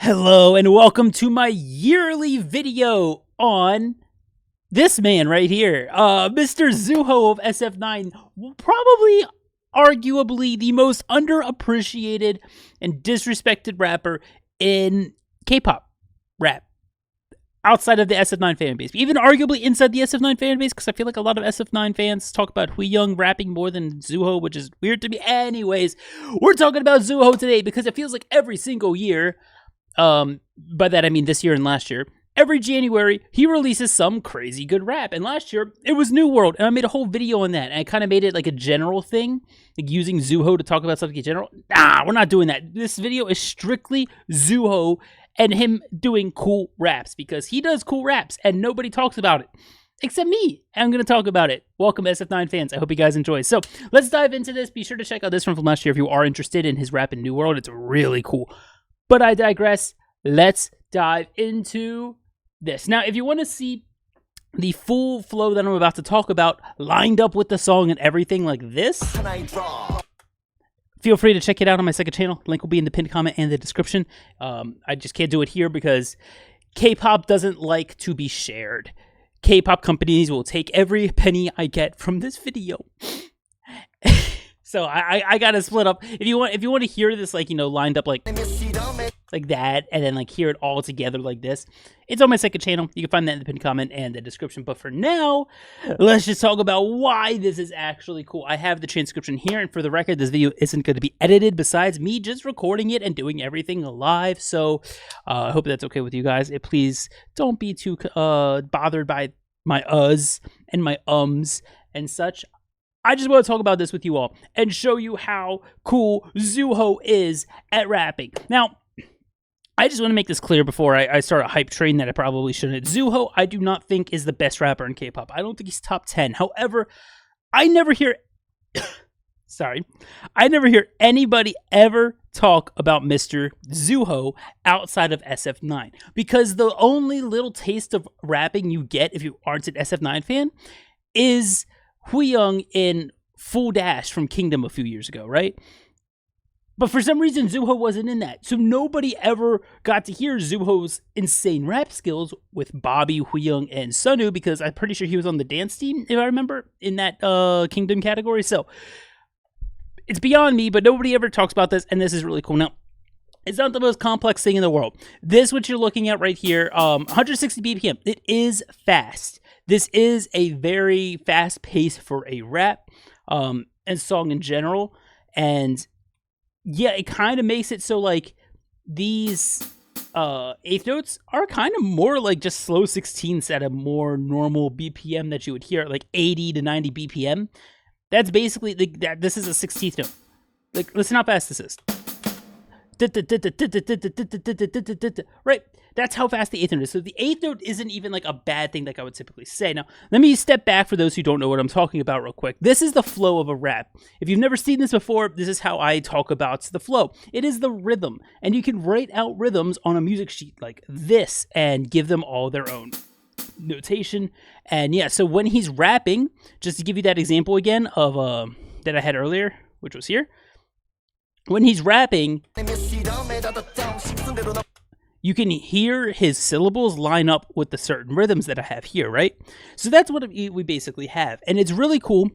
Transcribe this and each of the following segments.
Hello and welcome to my yearly video on this man right here, Mr. Zuho of SF9, probably arguably the most underappreciated and disrespected rapper in K-pop rap outside of the SF9 fan base, even arguably inside the SF9 fan base, because I feel like a lot of SF9 fans talk about Young rapping more than Zuho, which is weird to me. Anyways, we're talking about Zuho today because it feels like every single year, by that I mean this year and last year, every January he releases some crazy good rap. And last year it was New World, and I made a whole video on that, and I kind of made it like a general thing, like using Zuho to talk about something in general. Nah, we're not doing that. This video is strictly Zuho and him doing cool raps, because he does cool raps and nobody talks about it except me. I'm going to talk about it. Welcome, SF9 fans. I hope you guys enjoy. So let's dive into this. Be sure to check out this one from last year if you are interested in his rap in New World. It's really cool. But I digress. Let's dive into this. Now, if you want to see the full flow that I'm about to talk about lined up with the song and everything like this, feel free to check it out on my second channel. Link will be in the pinned comment and the description. I just can't do it here because K-pop doesn't like to be shared. K-pop companies will take every penny I get from this video. So I gotta split up. If you want to hear this, like, you know, lined up like that, and then like hear it all together like this, it's on my second channel. You can find that in the pinned comment and the description. But for now, let's just talk about why this is actually cool. I have the transcription here, and for the record, this video isn't going to be edited besides me just recording it and doing everything live. So I hope that's okay with you guys. Please don't be too bothered by my uhs and my ums and such. I just want to talk about this with you all and show you how cool Zuho is at rapping. Now, I just want to make this clear before I start a hype train that I probably shouldn't. Zuho, I do not think is the best rapper in K-pop. I don't think he's top 10. However, I never hear anybody ever talk about Mr. Zuho outside of SF9, because the only little taste of rapping you get if you aren't an SF9 fan is Young in Full Dash from Kingdom a few years ago, right? But for some reason, Zuho wasn't in that. So nobody ever got to hear Zuho's insane rap skills with Bobby, Young, and Sunu, because I'm pretty sure he was on the dance team, if I remember, in that Kingdom category. So it's beyond me, but nobody ever talks about this, and this is really cool. Now, it's not the most complex thing in the world. This, what you're looking at right here, 160 BPM. It is fast. This is a very fast pace for a rap and song in general. And yeah, it kind of makes it so like these eighth notes are kind of more like just slow 16ths at a more normal BPM that you would hear, like 80 to 90 BPM. That's basically like this is a 16th note. Like, listen how fast this is. Right, that's how fast the eighth note is. So the eighth note isn't even like a bad thing like I would typically say. Now, let me step back for those who don't know what I'm talking about real quick. This is the flow of a rap. If you've never seen this before, this is how I talk about the flow. It is the rhythm, and you can write out rhythms on a music sheet like this and give them all their own notation. And yeah, so when he's rapping, just to give you that example again of that I had earlier, which was here. When he's rapping, you can hear his syllables line up with the certain rhythms that I have here, right? So that's what we basically have. And it's really cool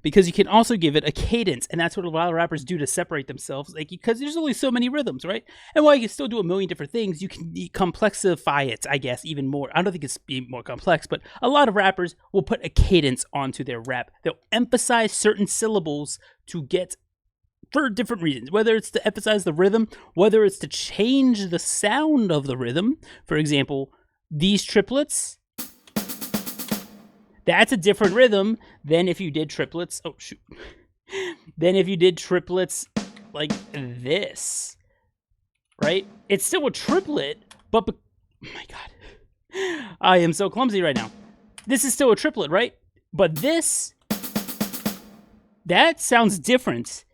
because you can also give it a cadence. And that's what a lot of rappers do to separate themselves, like, because there's only so many rhythms, right? And while you can still do a million different things, you can complexify it, I guess, even more. I don't think it's being more complex, but a lot of rappers will put a cadence onto their rap. They'll emphasize certain syllables to get for different reasons, whether it's to emphasize the rhythm, whether it's to change the sound of the rhythm. For example, these triplets, that's a different rhythm than if you did triplets. Oh, shoot. Than if you did triplets like this, right? It's still a triplet, but oh my God, I am so clumsy right now. This is still a triplet, right? But this, that sounds different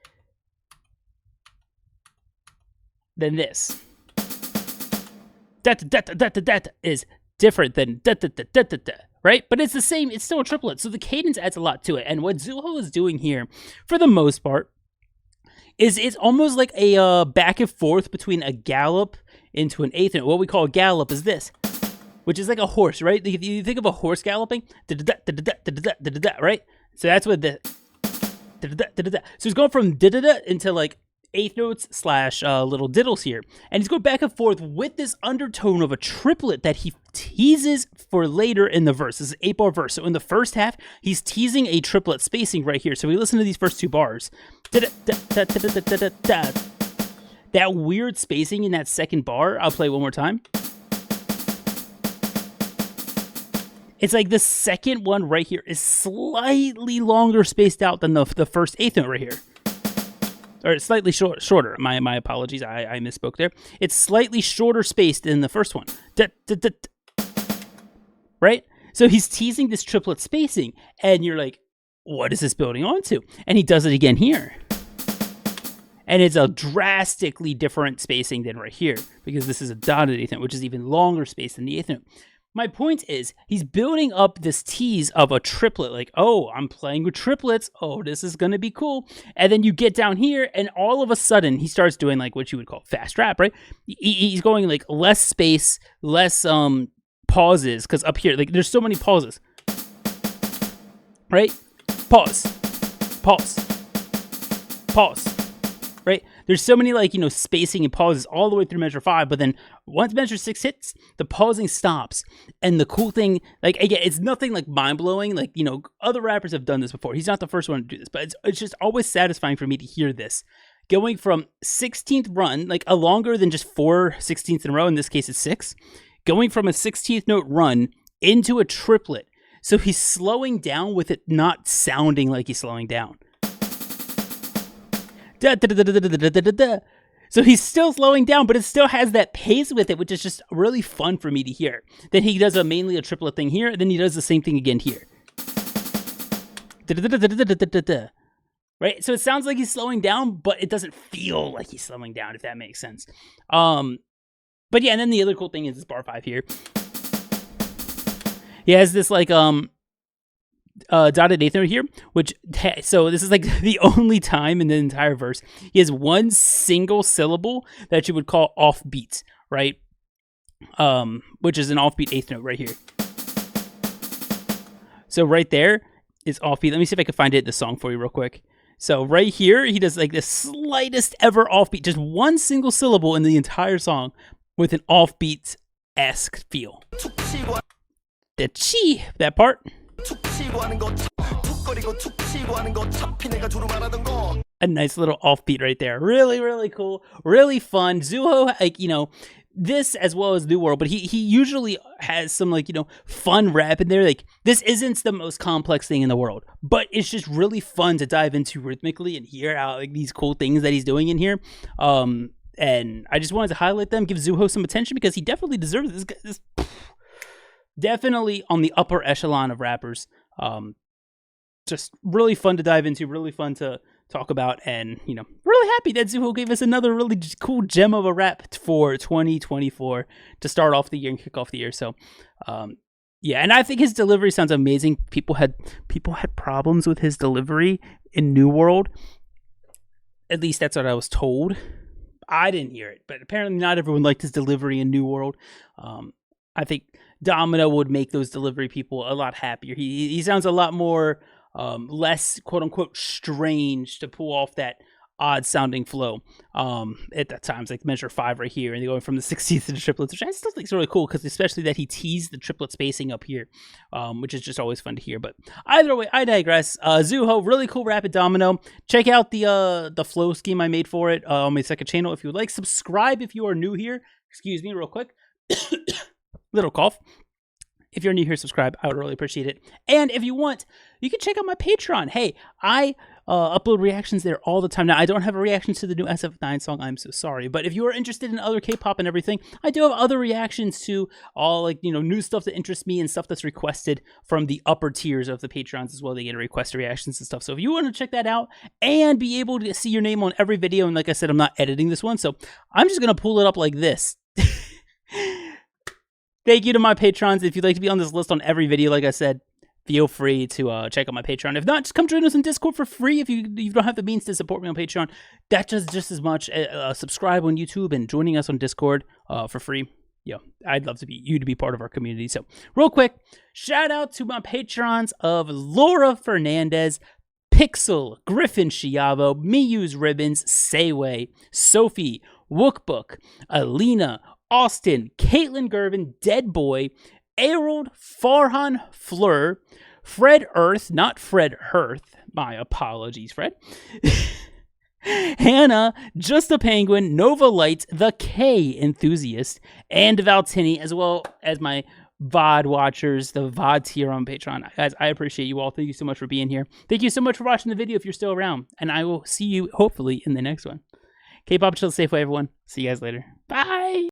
than this. That is different than right? But it's the same, it's still a triplet, so the cadence adds a lot to it. And what Zuho is doing here, for the most part, is it's almost like a back and forth between a gallop into an eighth note. What we call a gallop is this, which is like a horse, right? If you think of a horse galloping, right? So that's what the so he's going from into like eighth notes slash little diddles here, and he's going back and forth with this undertone of a triplet that he teases for later in the verse. This is an 8-bar verse. So in the first half, he's teasing a triplet spacing right here. So we listen to these first 2 bars. That weird spacing in that second bar, I'll play one more time. It's like the second one right here is slightly longer spaced out than the first eighth note right here. Or it's slightly shorter. My apologies, I misspoke there. It's slightly shorter spaced than the first one. Right? So he's teasing this triplet spacing, and you're like, what is this building onto? And he does it again here. And it's a drastically different spacing than right here, because this is a dotted eighth note, which is even longer spaced than the eighth note. My point is, he's building up this tease of a triplet, like, oh, I'm playing with triplets. Oh, this is going to be cool. And then you get down here, and all of a sudden, he starts doing like what you would call fast rap, right? He's going like less space, less pauses, because up here, like, there's so many pauses, right? Pause, pause, pause. Right? There's so many, like, spacing and pauses all the way through measure 5, but then once measure 6 hits, the pausing stops. And the cool thing, like, again, it's nothing like mind-blowing. Like, other rappers have done this before. He's not the first one to do this, but it's just always satisfying for me to hear this. Going from 16th run, like a longer than just 4 16ths in a row, in this case it's 6, going from a 16th note run into a triplet. So he's slowing down with it not sounding like he's slowing down. So he's still slowing down, but it still has that pace with it, which is just really fun for me to hear. Then he does mainly a triplet thing here, and then he does the same thing again here. Right? So it sounds like he's slowing down, but it doesn't feel like he's slowing down, if that makes sense. But yeah, and then the other cool thing is this bar 5 here. He has this like dotted eighth note here, which, so this is like the only time in the entire verse he has one single syllable that you would call offbeat, right? Which is an offbeat eighth note right here. So right there is offbeat. Let me see if I can find it in the song for you real quick. So right here, he does like the slightest ever offbeat, just one single syllable in the entire song with an offbeat-esque feel. The chi, that part. A nice little offbeat right there. Really, really cool. Really fun. Zuho, like, this as well as New World, but he usually has some, like, fun rap in there. Like, this isn't the most complex thing in the world, but it's just really fun to dive into rhythmically and hear out like these cool things that he's doing in here. And I just wanted to highlight them, give Zuho some attention, because he definitely deserves this. Definitely on the upper echelon of rappers. Just really fun to dive into, really fun to talk about, and really happy that Zuho gave us another really cool gem of a rap for 2024 to start off the year and kick off the year. So yeah, and I think his delivery sounds amazing. People had problems with his delivery in New World. At least that's what I was told. I didn't hear it, but apparently not everyone liked his delivery in New World. I think Domino would make those delivery people a lot happier. He sounds a lot more less quote unquote strange to pull off that odd sounding flow at that times, like measure 5 right here, and going from the 16th to the triplets, which I still think is really cool, because especially that he teased the triplet spacing up here, which is just always fun to hear. But either way, I digress. Zuho, really cool rap at Domino. Check out the flow scheme I made for it on my second channel if you would like. Subscribe if you are new here. Excuse me real quick. Little cough. If you're new here, subscribe. I would really appreciate it. And if you want, you can check out my Patreon. Hey, I upload reactions there all the time. Now, I don't have a reaction to the new SF9 song. I'm so sorry. But if you are interested in other K-pop and everything, I do have other reactions to all, like, new stuff that interests me and stuff that's requested from the upper tiers of the Patreons as well. They get requested reactions and stuff. So if you want to check that out and be able to see your name on every video, and like I said, I'm not editing this one, so I'm just going to pull it up like this. Thank you to my patrons. If you'd like to be on this list on every video, like I said, feel free to check out my Patreon. If not, just come join us on Discord for free. If you don't have the means to support me on Patreon, that does just as much. Subscribe on YouTube and joining us on Discord for free. Yeah, I'd love to be part of our community. So real quick, shout out to my patrons of Laura Fernandez, Pixel, Griffin Chiavo, Miyu's Ribbons, Sayway, Sophie, Wookbook, Alina, Austin, Caitlin Gervin, Dead Boy, Arold, Farhan, Fleur, Fred Earth, not Fred Hearth. My apologies, Fred. Hannah, Just a Penguin, Nova Light, The K Enthusiast, and Valtini, as well as my VOD watchers, the VODs here on Patreon. Guys, I appreciate you all. Thank you so much for being here. Thank you so much for watching the video if you're still around, and I will see you hopefully in the next one. Kpop, chill, safe way, everyone. See you guys later. Bye!